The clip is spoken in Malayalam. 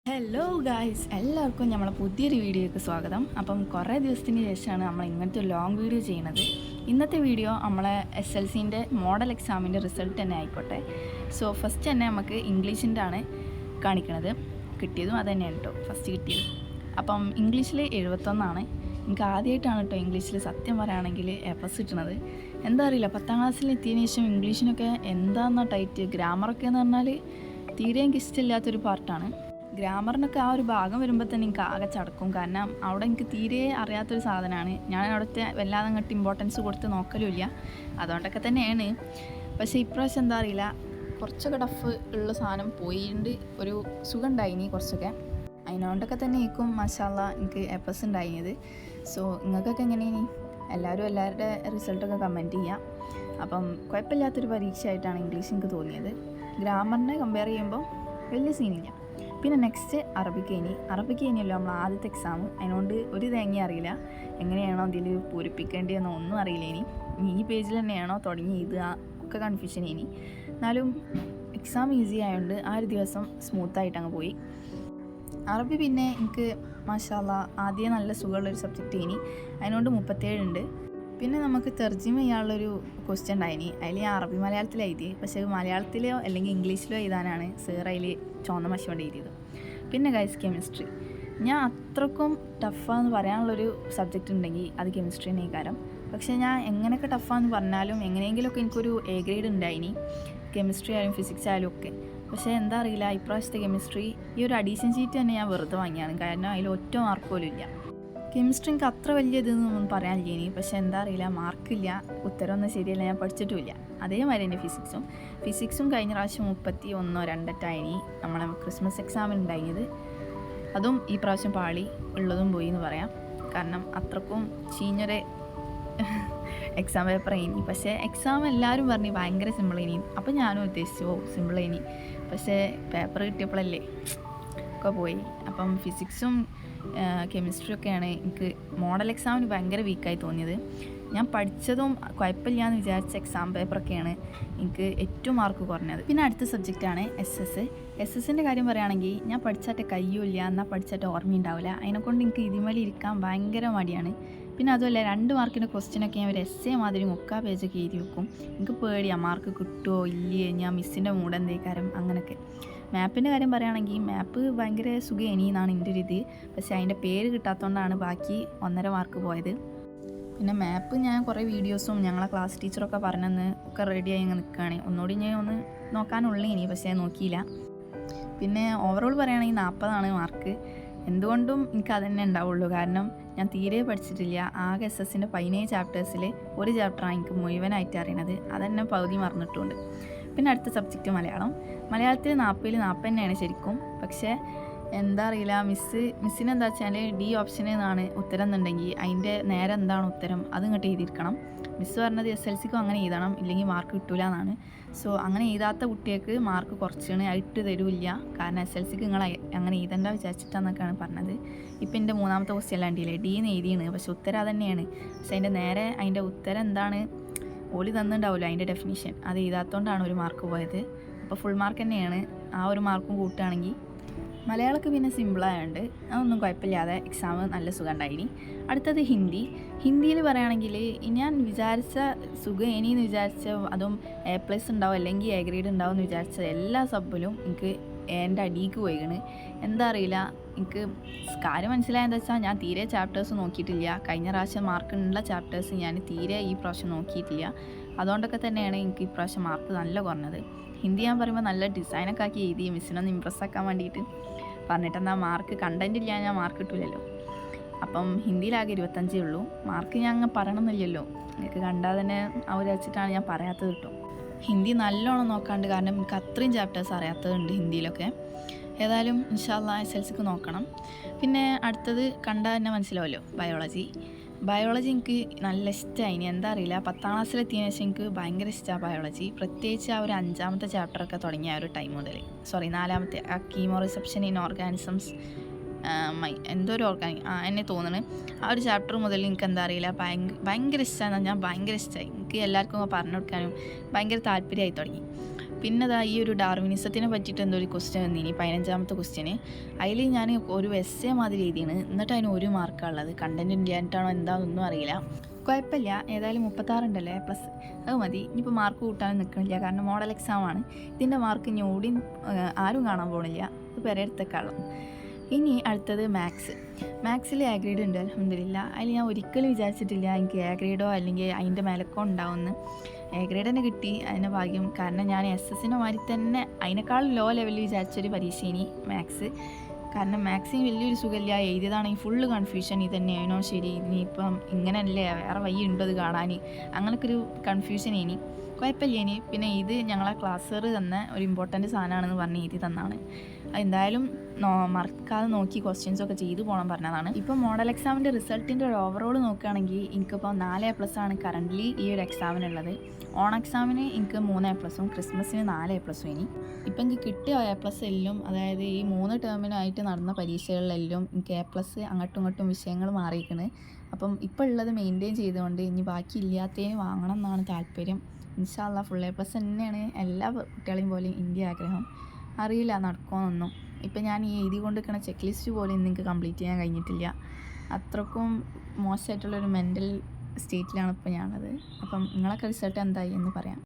ഹലോ ഗായ്സ്, എല്ലാവർക്കും നമ്മളെ പുതിയൊരു വീഡിയോയ്ക്ക് സ്വാഗതം. അപ്പം കുറേ ദിവസത്തിന് ശേഷമാണ് നമ്മൾ ഇങ്ങനത്തെ ഒരു ലോങ് വീഡിയോ ചെയ്യുന്നത്. ഇന്നത്തെ വീഡിയോ നമ്മളെ SLCൻ്റെ മോഡൽ എക്സാമിൻ്റെ റിസൾട്ട് തന്നെ ആയിക്കോട്ടെ. സോ ഫസ്റ്റ് തന്നെ നമുക്ക് ഇംഗ്ലീഷിൻ്റെ ആണ് കാണിക്കണത്. കിട്ടിയതും അത് തന്നെയാണ് കേട്ടോ ഫസ്റ്റ് കിട്ടിയത്. അപ്പം ഇംഗ്ലീഷിൽ 71. എനിക്ക് ആദ്യമായിട്ടാണ് കേട്ടോ ഇംഗ്ലീഷിൽ സത്യം പറയുകയാണെങ്കിൽ A+ കിട്ടുന്നത്. എന്താ അറിയില്ല, 10ാം ക്ലാസ്സിൽ എത്തിയതിന് ശേഷം ഇംഗ്ലീഷിനൊക്കെ എന്താണെന്ന ടൈറ്റ്. ഗ്രാമറൊക്കെ എന്ന് പറഞ്ഞാൽ തീരെ എനിക്ക് ഇഷ്ടമില്ലാത്തൊരു പാർട്ടാണ്. ഗ്രാമറിനൊക്കെ ആ ഒരു ഭാഗം വരുമ്പോൾ തന്നെ എനിക്ക് ആകെ ചടക്കും. കാരണം അവിടെ എനിക്ക് തീരെ അറിയാത്തൊരു സാധനമാണ്. ഞാൻ അവിടുത്തെ വല്ലാതെ അങ്ങോട്ട് ഇമ്പോർട്ടൻസ് കൊടുത്ത് നോക്കലുമില്ല. അതുകൊണ്ടൊക്കെ തന്നെയാണ്. പക്ഷേ ഇപ്രാവശ്യം എന്താ അറിയില്ല, കുറച്ചൊക്കെ ടഫ് ഉള്ള സാധനം പോയിട്ടുണ്ട്. ഒരു സുഖം ഉണ്ടായിനി കുറച്ചൊക്കെ. അതിനോണ്ടൊക്കെ തന്നെ ആയിരിക്കും മാഷാല്ലാ എനിക്ക് A+ ഉണ്ടായിരുന്നത്. സോ നിങ്ങൾക്കൊക്കെ എങ്ങനെയാണ്? എല്ലാവരുടെ റിസൾട്ടൊക്കെ കമൻറ്റ് ചെയ്യാം. അപ്പം കുഴപ്പമില്ലാത്തൊരു പരീക്ഷയായിട്ടാണ് ഇംഗ്ലീഷ് എനിക്ക് തോന്നിയത്. ഗ്രാമറിനെ കമ്പയർ ചെയ്യുമ്പോൾ വലിയ സീനില്ല. പിന്നെ നെക്സ്റ്റ് അറബിക്കേനിയല്ലോ നമ്മൾ ആദ്യത്തെ എക്സാം. അതിനോണ്ട് ഒരു തേങ്ങ അറിയില്ല, എങ്ങനെയാണോ ഇതിൽ പൂരിപ്പിക്കേണ്ടതെന്നോ ഒന്നും അറിയില്ല. ഈ പേജിൽ തന്നെയാണോ തുടങ്ങി എഴുതുക ഒക്കെ കൺഫ്യൂഷൻ. എന്നാലും എക്സാം ഈസി ആയതുകൊണ്ട് ആ ഒരു ദിവസം സ്മൂത്തായിട്ട് അങ്ങ് പോയി. അറബി പിന്നെ എനിക്ക് മാഷാല്ലാ ആദ്യം നല്ല സുഖമുള്ളൊരു സബ്ജക്റ്റ് അതിനോണ്ട് 37 ഉണ്ട്. പിന്നെ നമുക്ക് തർജിമ ചെയ്യാനുള്ളൊരു ക്വസ്റ്റ്യൻ ഉണ്ടായിനി. അതിൽ ഞാൻ അറബി മലയാളത്തിൽ എഴുതി. പക്ഷേ മലയാളത്തിലോ അല്ലെങ്കിൽ ഇംഗ്ലീഷിലോ എഴുതാനാണ് സേർ അതിൽ ചുവന്ന മഷി കൊണ്ട് എഴുതിയത്. പിന്നെ ഗൈസ് കെമിസ്ട്രി, ഞാൻ അത്രക്കും ടഫാന്ന് പറയാനുള്ളൊരു സബ്ജക്റ്റ് ഉണ്ടെങ്കിൽ അത് കെമിസ്ട്രി തന്നെ കാരണം. പക്ഷേ ഞാൻ എങ്ങനെയൊക്കെ ടഫാന്ന് പറഞ്ഞാലും എങ്ങനെയെങ്കിലുമൊക്കെ എനിക്കൊരു A ഗ്രേഡ് ഉണ്ടായിനി, കെമിസ്ട്രി ആയാലും ഫിസിക്സ് ആയാലും ഒക്കെ. പക്ഷേ എന്താ അറിയില്ല, ഇപ്രാവശ്യത്തെ കെമിസ്ട്രി ഈ ഒരു അഡീഷൻ ഷീറ്റ് തന്നെ ഞാൻ വെറുതെ വാങ്ങിയാണ്. കാരണം അതിൽ ഒറ്റ മാർക്ക് പോലും ഇല്ല. കെമിസ്ട്രി എനിക്ക് അത്ര വലിയ ഇതെന്നൊന്നും പറയാനില്ല. പക്ഷേ എന്താ അറിയില്ല, മാർക്കില്ല, ഉത്തരമൊന്നും ശരിയല്ല, ഞാൻ പഠിച്ചിട്ടുമില്ല. അതേമാതിരി തന്നെ ഫിസിക്സും കഴിഞ്ഞ പ്രാവശ്യം 31-2 നമ്മളെ ക്രിസ്മസ് എക്സാമിന് ഉണ്ടായിരുന്നത്. അതും ഈ പ്രാവശ്യം പാളി ഉള്ളതും പോയി എന്ന് പറയാം. കാരണം അത്രക്കും ചീഞ്ഞൊരു എക്സാം പേപ്പർ പക്ഷേ എക്സാം എല്ലാവരും പറഞ്ഞു ഭയങ്കര സിമ്പിൾ അപ്പം ഞാനും ഉദ്ദേശിച്ചു സിമ്പിൾ പക്ഷേ പേപ്പർ കിട്ടിയപ്പോഴല്ലേ ഒക്കെ പോയി. അപ്പം ഫിസിക്സും കെമിസ്ട്രിയൊക്കെയാണ് എനിക്ക് മോഡൽ എക്സാമിന് ഭയങ്കര വീക്കായി തോന്നിയത്. ഞാൻ പഠിച്ചതും കുഴപ്പമില്ല എന്ന് വിചാരിച്ച എക്സാം പേപ്പറൊക്കെയാണ് എനിക്ക് ഏറ്റവും മാർക്ക് കുറഞ്ഞത്. പിന്നെ അടുത്ത സബ്ജക്റ്റാണ് SS കാര്യം പറയുകയാണെങ്കിൽ ഞാൻ പഠിച്ചായിട്ട് കഴിയില്ല, എന്നാൽ പഠിച്ചായിട്ട് ഓർമ്മയുണ്ടാവില്ല. അതിനെക്കൊണ്ട് എനിക്ക് ഇതിമേൽ ഇരിക്കാൻ ഭയങ്കര മടിയാണ്. പിന്നെ അതുമല്ല 2 മാർക്കിൻ്റെ ക്വസ്റ്റ്യനൊക്കെ ഞാൻ ഒരു essay മാതിരി 3 പേജൊക്കെ എഴുതി വെക്കും. എനിക്ക് പേടിയാണ് മാർക്ക് കിട്ടുമോ ഇല്ലയോ, ഞാൻ മിസ്സിൻ്റെ മൂഡ് എന്തേക്കാരം അങ്ങനെയൊക്കെ. മാപ്പിൻ്റെ കാര്യം പറയുകയാണെങ്കിൽ മാപ്പ് ഭയങ്കര സുഖേനിന്നാണ് എൻ്റെ ഒരു ഇത്. പക്ഷേ അതിൻ്റെ പേര് കിട്ടാത്തതുകൊണ്ടാണ് ബാക്കി 1.5 മാർക്ക് പോയത്. പിന്നെ മാപ്പ് ഞാൻ കുറേ വീഡിയോസും ഞങ്ങളെ ക്ലാസ് ടീച്ചറൊക്കെ പറഞ്ഞെന്ന് ഒക്കെ റെഡിയായി അങ്ങ് നിൽക്കുകയാണ്. ഒന്നുകൂടി ഞാൻ ഒന്ന് നോക്കാനുള്ളൂ പക്ഷേ നോക്കിയില്ല. പിന്നെ ഓവറോൾ പറയുകയാണെങ്കിൽ 40 മാർക്ക്. എന്തുകൊണ്ടും എനിക്ക് അതന്നെ ഉണ്ടാവുള്ളൂ. കാരണം ഞാൻ തീരെ പഠിച്ചിട്ടില്ല. ആകെ SS-ൻ്റെ 17 ചാപ്റ്റേഴ്സിൽ ഒരു ചാപ്റ്ററാണ് എനിക്ക് മുഴുവനായിട്ട് അറിയണത്. അതന്നെ പകുതി മറന്നിട്ടുണ്ട്. പിന്നെ അടുത്ത സബ്ജക്റ്റ് മലയാളത്തിൽ 40 തന്നെയാണ് ശരിക്കും. പക്ഷേ എന്താ അറിയില്ല, മിസ്സിന് എന്താ വെച്ചാൽ D ഓപ്ഷനിൽ നിന്നാണ് ഉത്തരം എന്നുണ്ടെങ്കിൽ അതിൻ്റെ നേരെ എന്താണ് ഉത്തരം അത് ഇങ്ങോട്ട് എഴുതിയിരിക്കണം. മിസ്സ് പറഞ്ഞത് SLCക്കും അങ്ങനെ എഴുതണം, ഇല്ലെങ്കിൽ മാർക്ക് കിട്ടൂല എന്നാണ്. സോ അങ്ങനെ എഴുതാത്ത കുട്ടികൾക്ക് മാർക്ക് കുറച്ചാണ്, ഇട്ട് തരില്ല. കാരണം SLCക്ക് നിങ്ങൾ അങ്ങനെ എഴുതണ്ട വിചാരിച്ചിട്ടാന്നൊക്കെയാണ് പറഞ്ഞത്. ഇപ്പം എൻ്റെ 3ാമത്തെ ക്വസ്റ്റ്യൻ അല്ലാണ്ടില്ലേ D എന്ന് എഴുതിയാണ്, പക്ഷെ ഉത്തരം അത് തന്നെയാണ്. പക്ഷെ അതിൻ്റെ നേരെ അതിൻ്റെ ഉത്തരം എന്താണ് ഓല് തന്നിട്ടുണ്ടാവില്ല, അതിൻ്റെ ഡെഫിനിഷൻ അത് എഴുതാത്തതുകൊണ്ടാണ് ഒരു മാർക്ക് പോയത്. അപ്പോൾ ഫുൾ മാർക്ക് തന്നെയാണ്. ആ ഒരു മാർക്കും കൂട്ടുകയാണെങ്കിൽ മലയാളമൊക്കെ പിന്നെ സിമ്പിളായതുകൊണ്ട് അതൊന്നും കുഴപ്പമില്ലാതെ എക്സാം നല്ല സുഖം ഉണ്ടായിനി. അടുത്തത് ഹിന്ദിയിൽ പറയുകയാണെങ്കിൽ ഞാൻ വിചാരിച്ച സുഖം എന്ന് വിചാരിച്ച അതും A+ ഉണ്ടാവും അല്ലെങ്കിൽ A ഗ്രേഡ് ഉണ്ടാവും എന്ന് വിചാരിച്ച എല്ലാ സബ്ബിലും എനിക്ക് എൻ്റെ അടിക്ക് പോയിക്കണ്. എന്താ അറിയില്ല, എനിക്ക് കാര്യം മനസ്സിലായെന്ന് വെച്ചാൽ ഞാൻ തീരെ ചാപ്റ്റേഴ്സ് നോക്കിയിട്ടില്ല. കഴിഞ്ഞ പ്രാവശ്യം മാർക്കുള്ള ചാപ്റ്റേഴ്സ് ഞാൻ തീരെ ഈ പ്രാവശ്യം നോക്കിയിട്ടില്ല. അതുകൊണ്ടൊക്കെ തന്നെയാണ് എനിക്ക് ഈ പ്രാവശ്യം മാർക്ക് നല്ല കുറഞ്ഞത്. ഹിന്ദി ഞാൻ പറയുമ്പോൾ നല്ല ഡിസൈനൊക്കെ ആക്കി എഴുതി മിസ്സിനൊന്ന് ഇമ്പ്രസ് ആക്കാൻ വേണ്ടിയിട്ട് പറഞ്ഞിട്ടെന്താ മാർക്ക് കണ്ടൻറ്റ് ഇല്ല, ഞാൻ മാർക്ക് കിട്ടില്ലല്ലോ. അപ്പം ഹിന്ദിയിലാകെ 25 ഉള്ളൂ. മാർക്ക് ഞാൻ അങ്ങ് പറയണമെന്നില്ലല്ലോ, നിങ്ങൾക്ക് കണ്ടാൽ തന്നെ അവർ വെച്ചിട്ടാണ് ഞാൻ പറയാത്തത് കിട്ടും. ഹിന്ദി നല്ലോണം നോക്കാണ്ട്, കാരണം എനിക്ക് അത്രയും ചാപ്റ്റേഴ്സ് അറിയാത്തതുണ്ട് ഹിന്ദിയിലൊക്കെ. ഏതായാലും ഇൻഷാല്ലാ SLCക്ക് നോക്കണം. പിന്നെ അടുത്തത് കണ്ടാൽ തന്നെ മനസ്സിലാവുമല്ലോ, ബയോളജി എനിക്ക് നല്ല ഇഷ്ടമായി. എന്താ അറിയില്ല, 10ാം ക്ലാസ്സിലെത്തിയതിനു ശേഷം എനിക്ക് ഭയങ്കര ഇഷ്ടമാണ് ബയോളജി. പ്രത്യേകിച്ച് ആ ഒരു 5ാമത്തെ ചാപ്റ്ററൊക്കെ തുടങ്ങിയ ആ ഒരു ടൈം മുതൽ, 4ാമത്തെ കീമോ റിസപ്ഷൻ ഇൻ ഓർഗാനിസംസ് എന്തോ ഒരു ഓർഗാനിക് എന്നെ തോന്നുന്നു. ആ ഒരു ചാപ്റ്റർ മുതൽ എനിക്ക് എന്താ അറിയില്ല ഭയങ്കര ഇഷ്ടമാണ്. ഞാൻ ഭയങ്കര ഇഷ്ടമായി. എനിക്ക് എല്ലാവർക്കും പറഞ്ഞു കൊടുക്കാനും ഭയങ്കര താല്പര്യമായി തുടങ്ങി. പിന്നെ അതാ ഈ ഒരു ഡാർവിനിസത്തിനെ പറ്റിയിട്ട് എന്തോ ഒരു ക്വസ്റ്റ്യൻ വന്നിനി 15ാമത്തെ ക്വസ്റ്റ്യന്. അതിൽ ഞാൻ ഒരു എസ്സേ മാതിരി എഴുതിയാണ്. എന്നിട്ട് അതിന് 1 മാർക്കാണുള്ളത്. കണ്ടൻറ് ഇല്ലാഞ്ഞിട്ടാണോ എന്താണെന്നൊന്നും അറിയില്ല. കുഴപ്പമില്ല, ഏതായാലും 36 ഉണ്ടല്ലേ പ്ലസ്, അത് മതി. ഇനിയിപ്പോൾ മാർക്ക് കൂട്ടാനും നിൽക്കണില്ല, കാരണം മോഡൽ എക്സാമാണ്. ഇതിൻ്റെ മാർക്ക് ഇനി ഓടിയും ആരും കാണാൻ പോകണില്ല, ഇത് പെരയെടുത്തേക്കാളും. ഇനി അടുത്തത് മാത്സിൽ എ ഗ്രേഡ് ഉണ്ട് അൽഹംദുലില്ലാ. അതിൽ ഞാൻ ഒരിക്കലും വിചാരിച്ചിട്ടില്ല എനിക്ക് എ ഗ്രേഡോ അല്ലെങ്കിൽ അതിൻ്റെ മേലക്കോ ഉണ്ടാവുമെന്ന്. എ ഗ്രേഡ് തന്നെ കിട്ടി, അതിൻ്റെ ഭാഗ്യം. കാരണം ഞാൻ SS-ൻ്റെ മാതിരി തന്നെ അതിനേക്കാൾ ലോ ലെവലിൽ വിചാരിച്ചൊരു പരീക്ഷ ഇനി മാത്സ്. കാരണം മാത്സിന് വലിയൊരു സുഖമില്ല, എഴുതിയതാണെങ്കിൽ ഫുള്ള് കൺഫ്യൂഷൻ. ഇതന്നെയാണോ ശരി, ഇനിയിപ്പം ഇങ്ങനെയല്ലേ, വേറെ വഴി ഉണ്ടോ ഇത് കാണാൻ, അങ്ങനൊക്കെ ഒരു കൺഫ്യൂഷൻ ഇനി. കുഴപ്പമില്ല ഇനി. പിന്നെ ഇത് ഞങ്ങളെ ക്ലാസ്സർ തന്ന ഒരു ഇമ്പോർട്ടൻറ്റ് സാധനമാണെന്ന് പറഞ്ഞ് എഴുതി തന്നാണ്. എന്തായാലും മറക്കാതെ നോക്കി ക്വസ്റ്റ്യൻസൊക്കെ ചെയ്തു പോകണം പറഞ്ഞതാണ്. ഇപ്പം മോഡൽ എക്സാമിൻ്റെ റിസൾട്ടിൻ്റെ ഒരു ഓവറോൾ നോക്കുകയാണെങ്കിൽ എനിക്കിപ്പോൾ 4 A+ ആണ് കറൻ്റ്ലി ഈ ഒരു എക്സാമിനുള്ളത്. ഓൺ എക്സാമിന് എനിക്ക് 3 A+ഉം ക്രിസ്മസിന് 4 A+ഉം ഇനി. ഇപ്പം എനിക്ക് കിട്ടിയ A+ എല്ലാം, അതായത് ഈ 3 ടേമിനായിട്ട് നടന്ന പരീക്ഷകളിലെല്ലാം എനിക്ക് A+ അങ്ങോട്ടും ഇങ്ങോട്ടും വിഷയങ്ങൾ മാറിയിരിക്കുന്നത്. അപ്പം ഇപ്പോൾ ഉള്ളത് മെയിൻറ്റെയിൻ ചെയ്തുകൊണ്ട് ഇനി ബാക്കി ഇല്ലാത്തതിന് വാങ്ങണം എന്നാണ് താല്പര്യം. ഇൻഷാ അല്ലാ ഫുൾ A+ തന്നെയാണ് എല്ലാ കുട്ടികളെയും പോലെയും എൻ്റെ ആഗ്രഹം. അറിയില്ല നടക്കുമെന്നൊന്നും. ഇപ്പം ഞാൻ ഈ എഴുതി കൊണ്ടിരിക്കുന്ന ചെക്ക് ലിസ്റ്റ് പോലും ഇന്ന് എനിക്ക് കംപ്ലീറ്റ് ചെയ്യാൻ കഴിഞ്ഞിട്ടില്ല. അത്രക്കും മോശമായിട്ടുള്ളൊരു മെൻ്റൽ സ്റ്റേറ്റിലാണ് ഇപ്പോൾ ഞാനത്. അപ്പം നിങ്ങളൊക്കെ റിസൾട്ട് എന്തായി എന്ന് പറയാം.